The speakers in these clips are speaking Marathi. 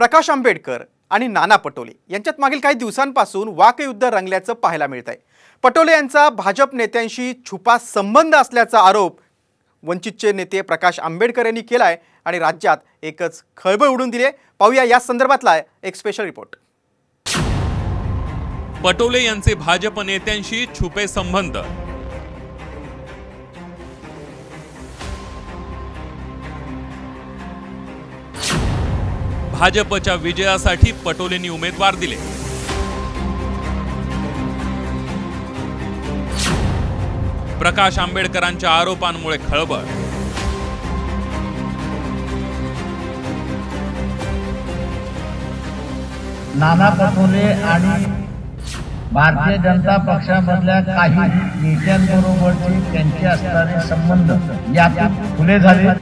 प्रकाश आंबेडकर आणि नाना पटोले यांच्यात मागील काही दिवसांपासून वाकयुद्ध रंगल्याचं पाहायला मिळतंय। पटोले यांचा भाजप नेत्यांशी छुपा संबंध असल्याचा आरोप वंचितचे नेते प्रकाश आंबेडकर यांनी केलाय आणि राज्यात एकच खळबळ उडून दिली आहे। पाहूया या संदर्भातला एक स्पेशल रिपोर्ट। पटोले यांचे भाजप नेत्यांशी छुपे संबंध। भाजपच्या विजयासाठी पटोलेंनी उमेदवार दिले। प्रकाश आंबेडकरांच्या आरोपांमुळे खळबळ। नाना पटोले आणि भारतीय जनता पक्षामधल्या काही नेत्यांबरोबरचे त्यांचे असणारे संबंध यातून खुले झाले।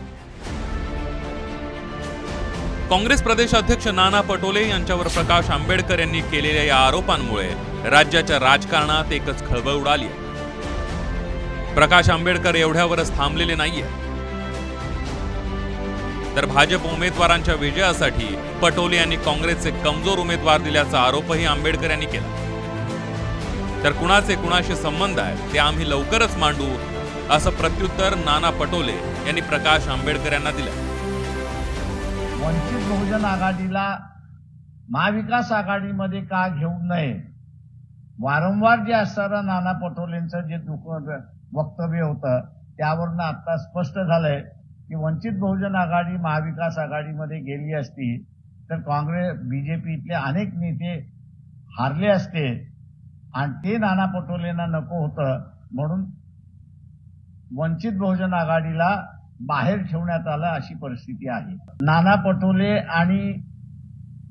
काँग्रेस प्रदेश अध्यक्ष नाना पटोले यांच्यावर प्रकाश आंबेडकर यांनी केलेल्या या आरोपांमुळे राज्याच्या राजकारणात एकच खळबळ उडाली आहे। प्रकाश आंबेडकर एवढ्यावरच थांबलेले नाहीये, तर भाजप उमेदवारांच्या विजयासाठी पटोले यांनी काँग्रेसचे कमजोर उमेदवार दिल्याचा आरोपही आंबेडकर यांनी केला। तर कुणाचे कुणाशी संबंध आहेत ते आम्ही लवकरच मांडू, असं प्रत्युत्तर नाना पटोले यांनी प्रकाश आंबेडकर यांना दिलं। वंचित बहुजन आघाडीला महाविकास आघाडीमध्ये का घेऊ नये, वारंवार जे असणारं नाना पटोलेंचं जे वक्तव्य होतं त्यावरून आता स्पष्ट झालंय की वंचित बहुजन आघाडी महाविकास आघाडीमध्ये गेली असती तर काँग्रेस बीजेपीतले अनेक नेते हारले असते आणि ते नाना पटोलेंना नको होतं, म्हणून वंचित बहुजन आघाडीला बाहेर ठेवण्यात आलं अशी परिस्थिती आहे। नाना पटोले आणि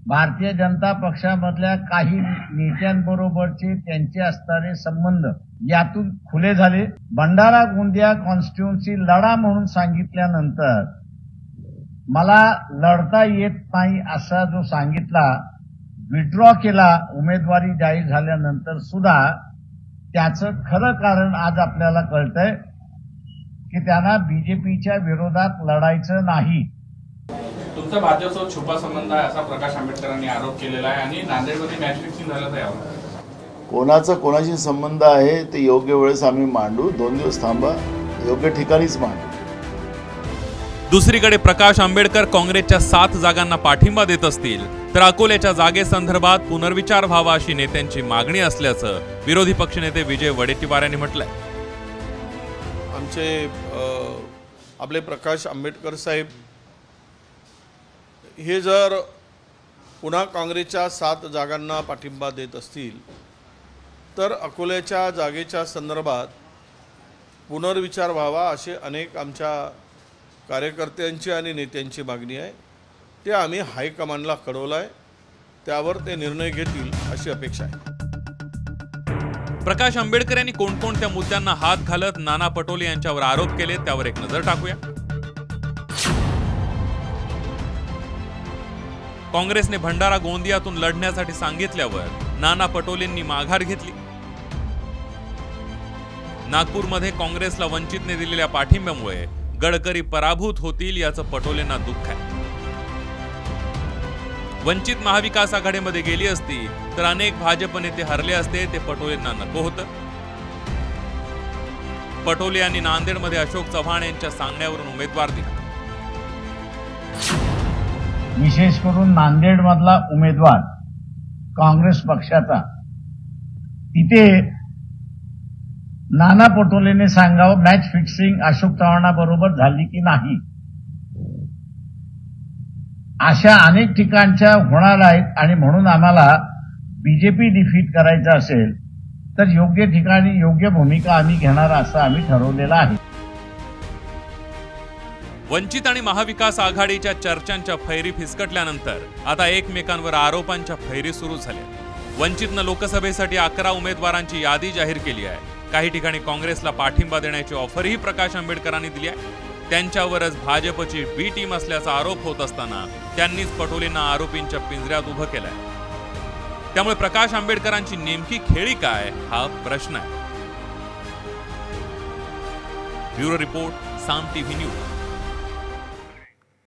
भारतीय जनता पक्षामधल्या काही नेत्यांबरोबरचे त्यांचे असणारे संबंध यातून खुले झाले। भंडारा गोंदिया कॉन्स्टिट्युएन्सी लढा म्हणून सांगितल्यानंतर मला लढता येत नाही असा जो सांगितला, विड्रॉ केला उमेदवारी जाहीर झाल्यानंतर सुद्धा त्याचं खरं कारण आज आपल्याला कळतंय की त्यांना बीजेपीच्या विरोधात लढायचं नाही। तुमचा भाजपसोबत छुपा संबंध आहे असा प्रकाश आंबेडकरांनी आरोप केलेला आहे आणि नांदेडमध्ये मॅच फिक्सिंग झालं त्यावर कोणाचा कोणाशी संबंध आहे ते योग्य वेळेस आम्ही मांडू। 2 दिवस थांबा, योग्य ठिकाणीच मांडू। दुसरीकडे प्रकाश आंबेडकर काँग्रेसच्या 7 जागांना पाठिंबा देत असतील तर अकोल्याच्या जागेसंदर्भात पुनर्विचार व्हावा अशी नेत्यांची मागणी असल्याचं विरोधी पक्षनेते विजय वडेट्टीवार यांनी म्हटलंय। आमचे आपले प्रकाश आंबेडकर साहेब हे जर पुन्हा काँग्रेसच्या 7 जागांना पाठिंबा देत असतील तर अकोल्याच्या जागेच्या संदर्भात पुनर्विचार व्हावा असे अनेक आमच्या कार्यकर्त्यांची आणि नेत्यांची मागणी आहे। ते आम्ही हायकमांडला कळवलं आहे, त्यावर ते निर्णय घेतील अशी अपेक्षा आहे। प्रकाश आंबेडकर यांनी कोणकोणत्या मुद्द्यांना हात घालत नाना पटोले यांच्यावर आरोप केले त्यावर एक नजर टाकूया। काँग्रेसने भंडारा गोंदियातून लढण्यासाठी सांगितल्यावर नाना पटोलेंनी माघार घेतली। नागपूरमध्ये काँग्रेसला वंचितने दिलेल्या पाठिंब्यामुळे गडकरी पराभूत होतील याचं पटोलेंना दुःख आहे। वंचित महाविकास आघाडीमध्ये गेली असती तर अनेक भाजप नेते हरले असते, ते पटोलेंना नको होतं। पटोले यांनी नांदेडमध्ये अशोक चव्हाण यांच्या सांगण्यावरून उमेदवार दिला। विशेष करून नांदेड मधला उमेदवार काँग्रेस पक्षाचा, तिथे नाना पटोलेने सांगावं मॅच फिक्सिंग अशोक चव्हाणाबरोबर झाली की नाही। अशा अनेक ठिकाणच्या होणार आहेत आणि म्हणून आम्हाला बीजेपी डिफीट करायचं असेल तर योग्य ठिकाणी योग्य भूमिका आम्ही घेणार असं आम्ही ठरवलेलं आहे। वंचित आणि महाविकास आघाडीच्या चर्चांच्या फैरी फिसकटल्यानंतर आता एकमेकांवर आरोपांच्या फैरी सुरू झाल्या। वंचितनं लोकसभेसाठी 11 उमेदवारांची यादी जाहीर केली आहे। काही ठिकाणी काँग्रेसला पाठिंबा देण्याची ऑफरही प्रकाश आंबेडकरांनी दिली आहे। त्यांच्यावरच भाजपची बी टीम असल्याचा आरोप होत असताना त्यांनीच पटोलेंना आरोपींच्या पिंजऱ्यात उभं केलंय। त्यामुळे प्रकाश आंबेडकरांची नेमकी खेळी काय हा प्रश्न आहे। ब्युरो रिपोर्ट, साम टीव्ही न्यूज।